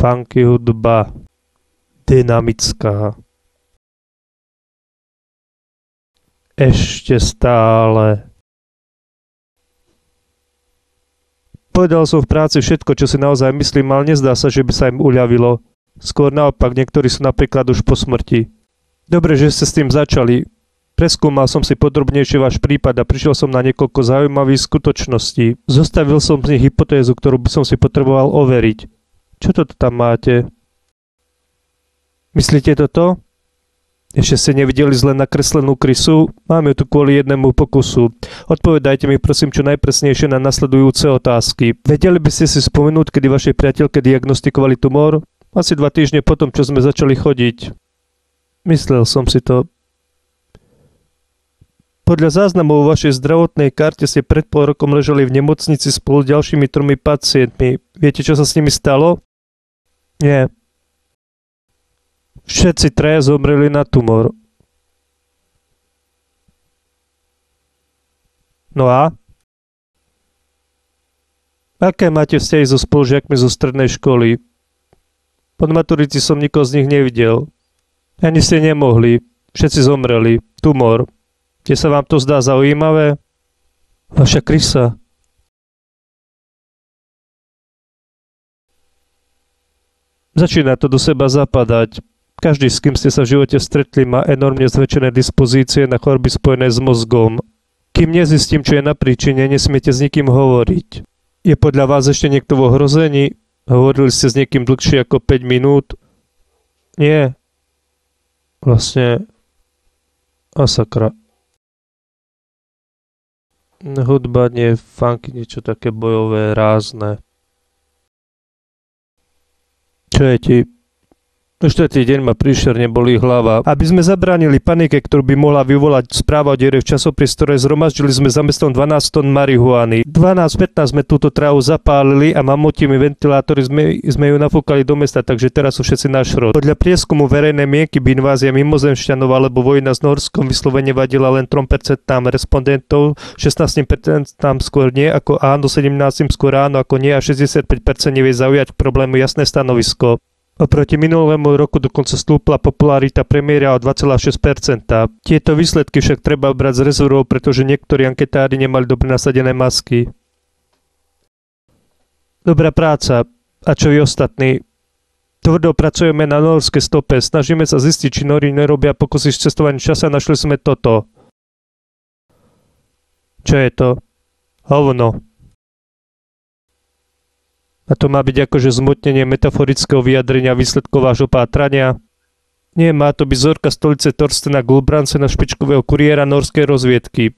Funky hudba. Dynamická. Ešte stále. Povedal som v práci všetko, čo si naozaj myslím, ale nezdá sa, že by sa im uľavilo. Skôr naopak, niektorí sú napríklad už po smrti. Dobre, že ste s tým začali. Preskúmal som si podrobnejšie váš prípad a prišiel som na niekoľko zaujímavých skutočností. Zostavil som z nich hypotézu, ktorú by som si potreboval overiť. Čo toto tam máte? Myslíte toto? Ešte ste nevideli zle nakreslenú krysu? Mám ju tu kvôli jednému pokusu. Odpovedajte mi prosím čo najpresnejšie na nasledujúce otázky. Vedeli by ste si spomenúť, kedy vašej priateľke diagnostikovali tumor? Asi 2 týždne potom, čo sme začali chodiť. Myslel som si to. Podľa záznamov vo vašej zdravotnej karte ste pred pol rokom ležali v nemocnici spolu s ďalšími 3 pacientmi. Viete, čo sa s nimi stalo? Nie. Všetci 3 zomreli na tumor. No a? Aké máte vzťahy so spolužiakmi zo strednej školy? Po maturite som nikoho z nich nevidel. Ani ste nemohli. Všetci zomreli. Tumor. Kde sa vám to zdá zaujímavé? Vaša krysa. Začína to do seba zapadať. Každý, s kým ste sa v živote stretli, má enormne zväčšené dispozície na choroby spojené s mozgom. Kým nezistím, čo je na príčine, nesmiete s nikým hovoriť. Je podľa vás ešte niekto v ohrození? Hovorili ste s niekým dlhšie ako 5 minút? Nie. Vlastne... Masakra. Hudba nie je funky, niečo také bojové, rázne. Čo je ti? Už tretí deň ma príšerne bolí hlava. Aby sme zabránili panike, ktorú by mohla vyvolať správa o diere v časopriestore, zhromaždili sme za mestom 12 tón marihuany. 12-15 sme túto trávu zapálili a mamutimi ventilátory sme ju nafúkali do mesta, takže teraz sú všetci na šrot. Podľa prieskumu verejnej mienky by invázia mimozemšťanov alebo vojna s Norskom vyslovene vadila len 3% respondentov, 16% skôr nie ako áno, 17% skôr áno ako nie a 65% nevie zaujať k problému jasné stanovisko. Oproti minulému roku dokonca stúpla popularita premiéra o 2,6%. Tieto výsledky však treba brať z rezervou, pretože niektorí anketári nemali dobre nasadené masky. Dobrá práca. A čo vy ostatní? Tvrdo pracujeme na norskej stope. Snažíme sa zistiť, či Nóri nerobia pokusy s cestovaním časa. Našli sme toto. Čo je to? Hovno. A to má byť akože zmotnenie metaforického vyjadrenia výsledkov vášho pátrania? Nie, má to byť vzorka stolice Torstena Gulbrandsena, špičkového kuriéra norskej rozviedky.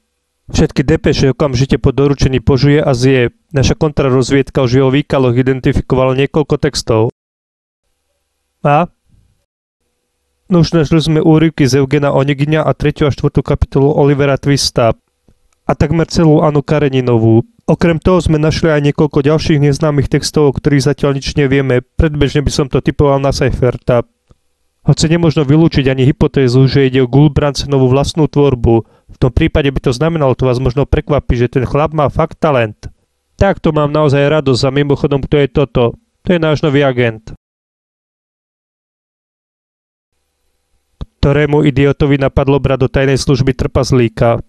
Všetky depeše okamžite po doručení požuje a zje. Naša kontrarozviedka už v jeho výkaloch identifikovala niekoľko textov. A? No už našli sme úryvky z Eugena Onegina a 3. a 4. kapitolu Olivera Twista. A takmer celú Annu Kareninovú. Okrem toho sme našli aj niekoľko ďalších neznámych textov, o ktorých zatiaľ nič nevieme. Predbežne by som to typoval na Seiferta. Hoci nemožno vylúčiť ani hypotézu, že ide o Gulbrandsenovú vlastnú tvorbu. V tom prípade by to znamenalo, to vás možno prekvapí, že ten chlap má fakt talent. Takto mám naozaj radosť a mimochodom, kto je toto? To je náš nový agent. Ktorému idiotovi napadlo brať do tajnej služby trpazlíka.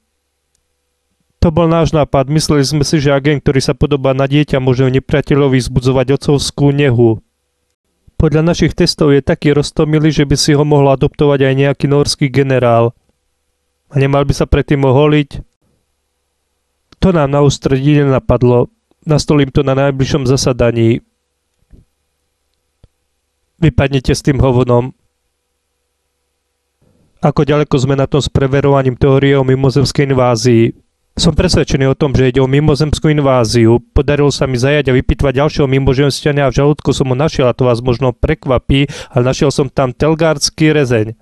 To bol náš nápad. Mysleli sme si, že agent, ktorý sa podobá na dieťa, môže nepriateľovi vzbudzovať otcovskú nehu. Podľa našich testov je taký roztomilý, že by si ho mohol adoptovať aj nejaký norský generál. A nemal by sa predtým oholiť? To nám na ústredí nenapadlo. Nastolím to na najbližšom zasadaní. Vypadnite s tým hovnom. Ako ďaleko sme na tom s preverovaním teórie o mimozemskej invázii? Som presvedčený o tom, že ide o mimozemskú inváziu. Podarilo sa mi zajať a vypýtvať ďalšieho mimozemšťania a v žalúdku som ho našiel a to vás možno prekvapí, ale našiel som tam telgársky rezeň.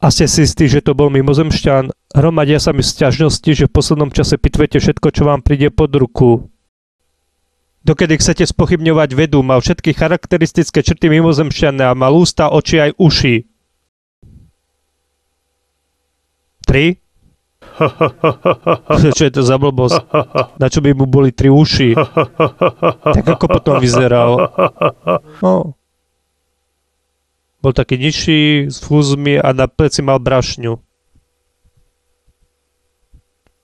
A ste si istí, že to bol mimozemšťan? Hromadia sa mi sťažnosti, že v poslednom čase pitvete všetko, čo vám príde pod ruku. Dokedy chcete spochybňovať vedu, mal všetky charakteristické črty mimozemšťana a mal ústa, oči aj uši. 3? Čo je to za blbosť? Na čo by mu boli 3 uši? Tak ako potom vyzeral? No, Bol taký nižší, s fúzmi a na pleci mal brašňu.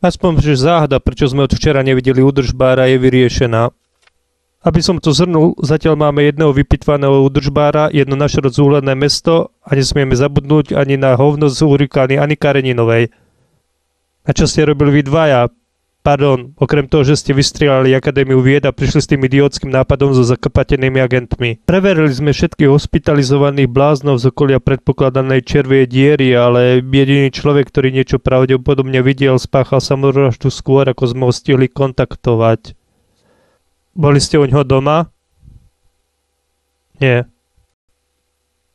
Aspoň, že záhada, prečo sme od včera nevideli údržbára, je vyriešená. Aby som to zhrnul, zatiaľ máme jedného vypitvaného údržbára, jedno naše rodzúhlené mesto a nesmieme zabudnúť ani na hovno z Hurikány, ani Kareninovej. A čo ste robili vy dvaja? Pardon, okrem toho, že ste vystrieľali Akadémiu vied a prišli s tým idiotským nápadom so zakapatenými agentmi. Preverili sme všetkých hospitalizovaných bláznov z okolia predpokladanej červej diery, ale jediný človek, ktorý niečo pravdepodobne videl, spáchal samovraždu skôr, ako sme ho stihli kontaktovať. Boli ste u ňoho doma? Nie.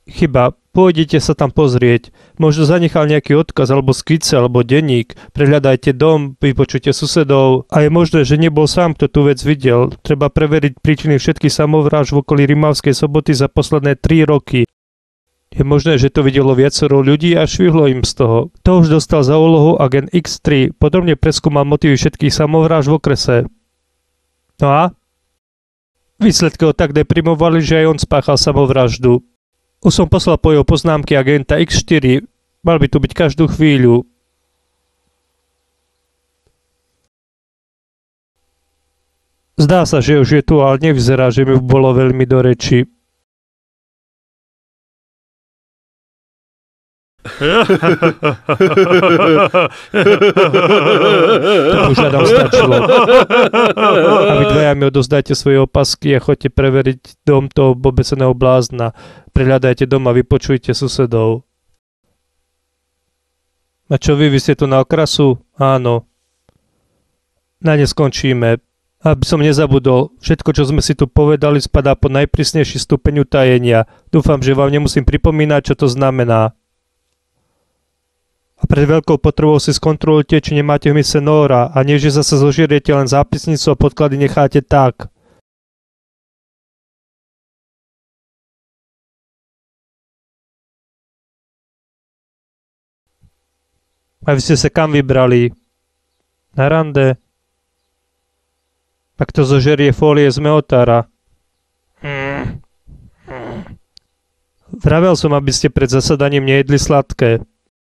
Chyba. Pôjdete sa tam pozrieť. Možno zanechal nejaký odkaz, alebo skice, alebo denník. Prehľadajte dom, vypočujte susedov. A je možné, že nebol sám, kto tú vec videl. Treba preveriť príčiny všetkých samovrážd v okolí Rimavskej Soboty za posledné 3 roky. Je možné, že to videlo viacero ľudí a švihlo im z toho. To už dostal za úlohu agent X3. Podrobne preskúmal motívy všetkých samovrážd v okrese. No a? Výsledky ho tak deprimovali, že aj on spáchal samovraždu. Už som poslal po jeho poznámky agenta X4. Mal by tu byť každú chvíľu. Zdá sa, že už je tu, ale nevyzerá, že mi bolo veľmi do reči. To už hľadám stačilo. A vy dvaja mi odozdajte svoje opasky a choďte preveriť dom toho obeseného blázna. Prehľadajte dom a vypočujte susedov. A čo vy ste tu na okrasu? Áno. Na ne skončíme. Aby som nezabudol, všetko, čo sme si tu povedali, spadá pod najprísnejší stupeň utajenia. Dúfam, že vám nemusím pripomínať, čo to znamená. A pred veľkou potrebou si skontrolujte, či nemáte v mysle Nóra a nie, že zase zožiriete len zápisnicu a podklady necháte tak. A vy ste sa kam vybrali? Na rande? Ak to zožerie fólie z meotára. Vravel som, aby ste pred zasadaním nejedli sladké.